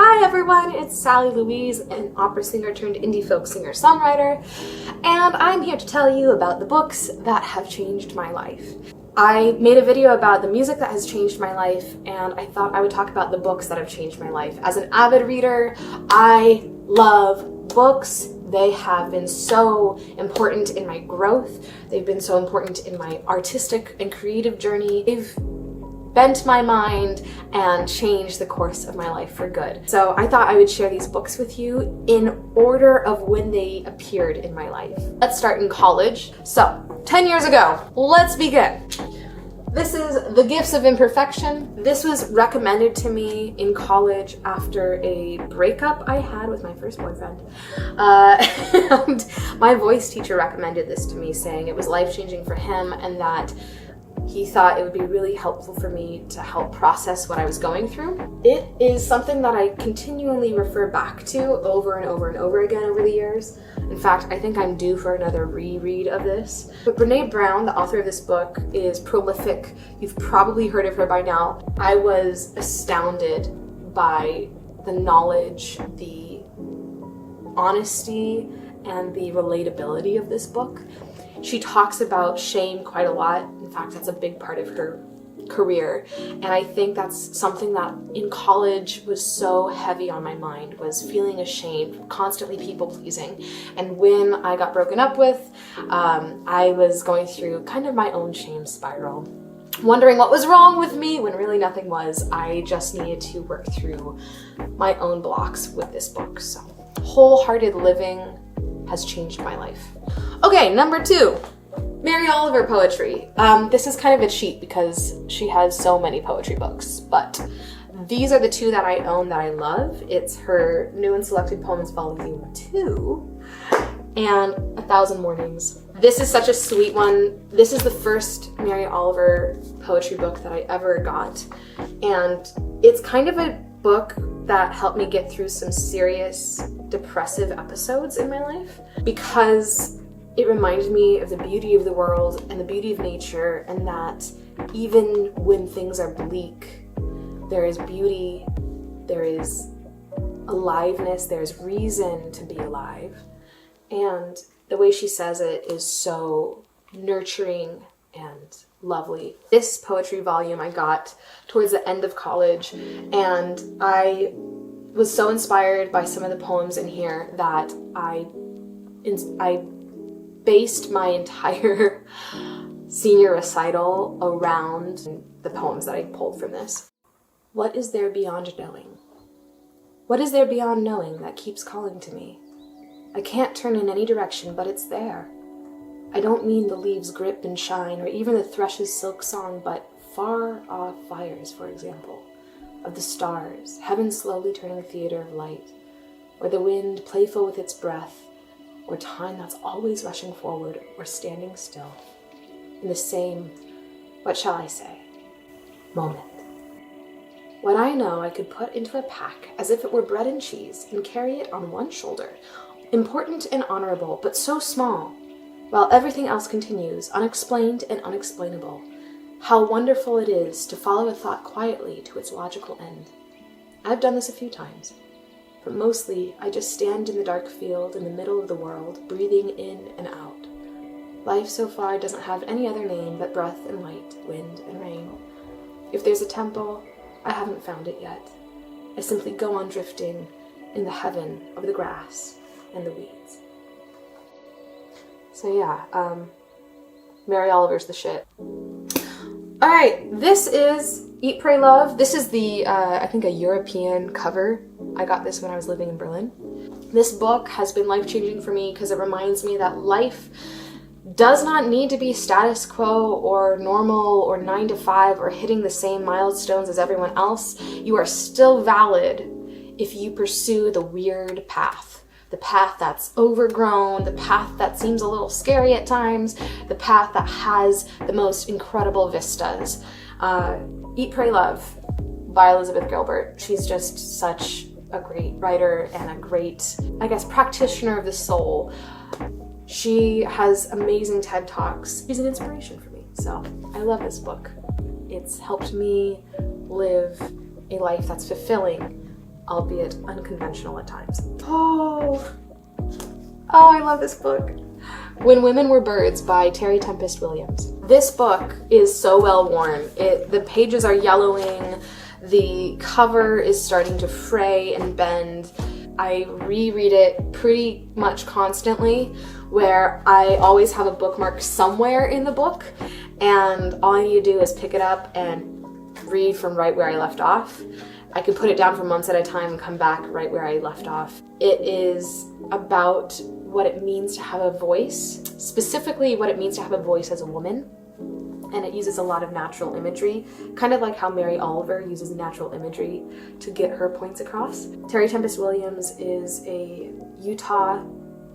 Hi everyone, it's Sally Louise, an opera singer turned indie folk singer-songwriter, and I'm here to tell you about the books that have changed my life. I made a video about the music that has changed my life, and I thought I would talk about the books that have changed my life. As an avid reader, I love books. They have been so important in my growth. They've been so important in my artistic and creative journey. They've bent my mind and changed the course of my life for good. So I thought I would share these books with you in order of when they appeared in my life. Let's start in college. So 10 years ago, let's begin. This is The Gifts of Imperfection. This was recommended to me in college after a breakup I had with my first boyfriend. And my voice teacher recommended this to me, saying it was life-changing for him and that he thought it would be really helpful for me to help process what I was going through. It is something that I continually refer back to over and over and over again over the years. In fact, I think I'm due for another reread of this. But Brene Brown, the author of this book, is prolific. You've probably heard of her by now. I was astounded by the knowledge, the honesty, and the relatability of this book. She talks about shame quite a lot. In fact, that's a big part of her career. And I think that's something that in college was so heavy on my mind, was feeling ashamed, constantly people-pleasing. And when I got broken up with, I was going through kind of my own shame spiral, wondering what was wrong with me when really nothing was. I just needed to work through my own blocks with this book. So wholehearted living has changed my life. Okay, number 2, Mary Oliver poetry. This is kind of a cheat because she has so many poetry books, but these are the 2 that I own that I love. It's her New and Selected Poems Volume 2 and 1,000 Mornings. This is such a sweet one. This is the first Mary Oliver poetry book that I ever got, and it's kind of a book that helped me get through some serious depressive episodes in my life, because it reminded me of the beauty of the world and the beauty of nature, and that even when things are bleak, there is beauty, there is aliveness, there's reason to be alive. And the way she says it is so nurturing and lovely. This poetry volume I got towards the end of college, and I was so inspired by some of the poems in here that I based my entire senior recital around the poems that I pulled from this. What is there beyond knowing? What is there beyond knowing that keeps calling to me? I can't turn in any direction, but it's there. I don't mean the leaves' grip and shine, or even the thrush's silk song, but far-off fires, for example, of the stars, heaven slowly turning a theater of light, or the wind playful with its breath, or time that's always rushing forward or standing still, in the same, what shall I say, moment. What I know I could put into a pack as if it were bread and cheese and carry it on one shoulder, important and honorable, but so small, while everything else continues, unexplained and unexplainable. How wonderful it is to follow a thought quietly to its logical end. I've done this a few times, but mostly I just stand in the dark field in the middle of the world, breathing in and out. Life so far doesn't have any other name but breath and light, wind and rain. If there's a temple, I haven't found it yet. I simply go on drifting in the heaven of the grass and the weeds. So yeah, Mary Oliver's the shit. Alright, this is Eat, Pray, Love. This is the, I think a European cover. I got this when I was living in Berlin. This book has been life-changing for me because it reminds me that life does not need to be status quo or normal or 9 to 5 or hitting the same milestones as everyone else. You are still valid if you pursue the weird path. The path that's overgrown, the path that seems a little scary at times, the path that has the most incredible vistas. Eat, Pray, Love by Elizabeth Gilbert. She's just such a great writer and a great, I guess, practitioner of the soul. She has amazing TED Talks. She's an inspiration for me. So I love this book. It's helped me live a life that's fulfilling albeit unconventional at times. Oh, I love this book. When Women Were Birds by Terry Tempest Williams. This book is so well worn. The pages are yellowing, the cover is starting to fray and bend. I reread it pretty much constantly, where I always have a bookmark somewhere in the book, and all I need to do is pick it up and read from right where I left off. I could put it down for months at a time and come back right where I left off. It is about what it means to have a voice, specifically what it means to have a voice as a woman. And it uses a lot of natural imagery, kind of like how Mary Oliver uses natural imagery to get her points across. Terry Tempest Williams is a Utah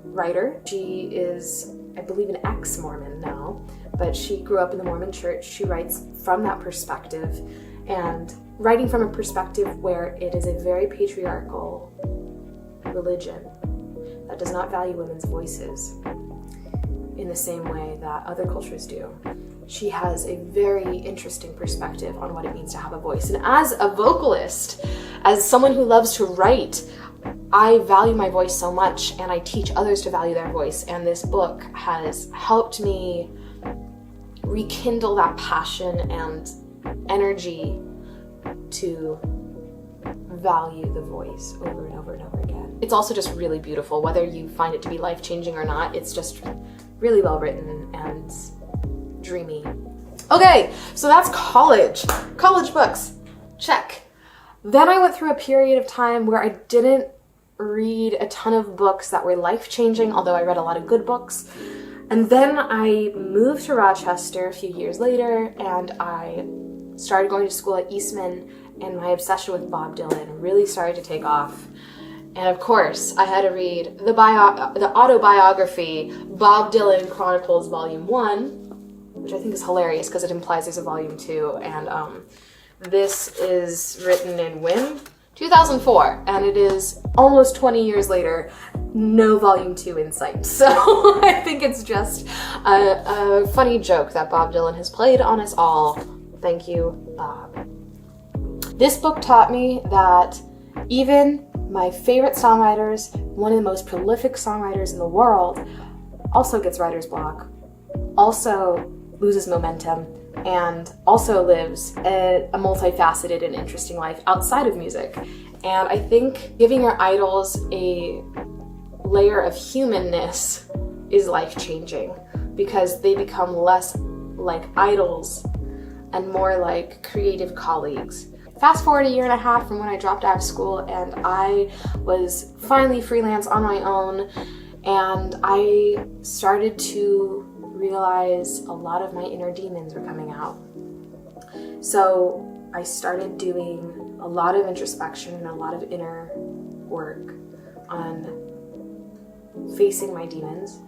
writer. She is, I believe, an ex-Mormon now, but she grew up in the Mormon church. She writes from that perspective, and writing from a perspective where it is a very patriarchal religion that does not value women's voices in the same way that other cultures do. She has a very interesting perspective on what it means to have a voice. And as a vocalist, as someone who loves to write, I value my voice so much, and I teach others to value their voice. And this book has helped me rekindle that passion and energy to value the voice over and over and over again. It's also just really beautiful, whether you find it to be life-changing or not. It's just really well written and dreamy. Okay, so that's college books, check. Then I went through a period of time where I didn't read a ton of books that were life-changing, although I read a lot of good books. And then I moved to Rochester a few years later, and I started going to school at Eastman, and my obsession with Bob Dylan really started to take off. And of course, I had to read the autobiography, Bob Dylan, Chronicles Volume 1, which I think is hilarious because it implies there's a Volume 2. And this is written in when? 2004. And it is almost 20 years later, no Volume 2 in sight. So I think it's just a funny joke that Bob Dylan has played on us all. Thank you, Bob. This book taught me that even my favorite songwriters, one of the most prolific songwriters in the world, also gets writer's block, also loses momentum, and also lives a multifaceted and interesting life outside of music. And I think giving your idols a layer of humanness is life-changing, because they become less like idols and more like creative colleagues. Fast forward a year and a half from when I dropped out of school, and I was finally freelance on my own, and I started to realize a lot of my inner demons were coming out. So I started doing a lot of introspection and a lot of inner work on facing my demons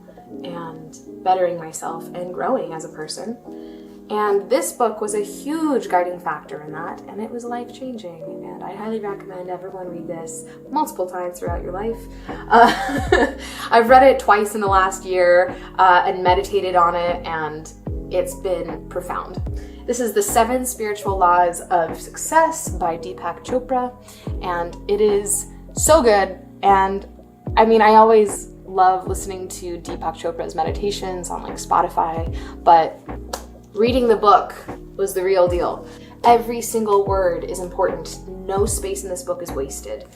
and bettering myself and growing as a person. And this book was a huge guiding factor in that, and it was life-changing, and I highly recommend everyone read this multiple times throughout your life. I've read it twice in the last year and meditated on it, and it's been profound. This is The 7 Spiritual Laws of Success by Deepak Chopra, and it is so good. And I mean, I always love listening to Deepak Chopra's meditations on like Spotify, but reading the book was the real deal. Every single word is important. No space in this book is wasted.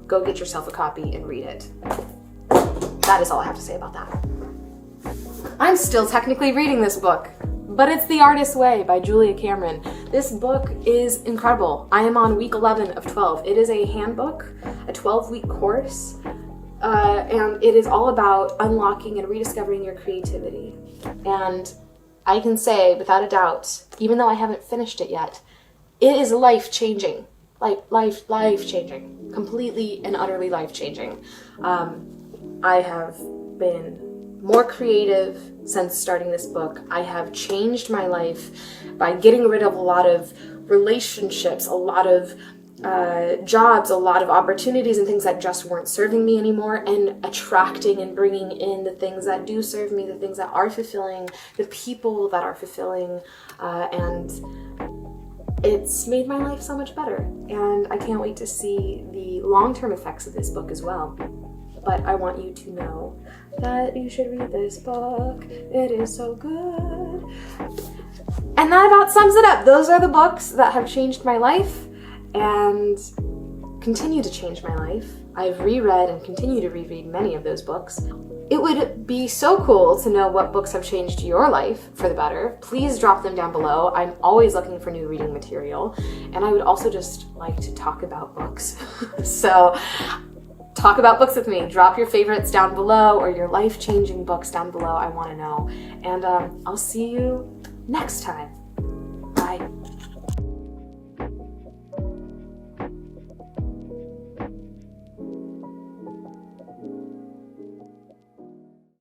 Go get yourself a copy and read it. That is all I have to say about that. I'm still technically reading this book, but it's The Artist's Way by Julia Cameron. This book is incredible. I am on week 11 of 12. It is a handbook, a 12-week course, and it is all about unlocking and rediscovering your creativity. And I can say without a doubt, even though I haven't finished it yet, it is life-changing. Life-changing. Completely and utterly life-changing. I have been more creative since starting this book. I have changed my life by getting rid of a lot of relationships, a lot of jobs, a lot of opportunities and things that just weren't serving me anymore, and attracting and bringing in the things that do serve me, the things that are fulfilling, the people that are fulfilling, and it's made my life so much better, and I can't wait to see the long-term effects of this book as well. But I want you to know that you should read this book. It is so good. And that about sums it up. Those are the books that have changed my life and continue to change my life. I've reread and continue to reread many of those books. It would be so cool to know what books have changed your life for the better. Please drop them down below. I'm always looking for new reading material, and I would also just like to talk about books. So talk about books with me. Drop your favorites down below or your life-changing books down below. I want to know. And I'll see you next time.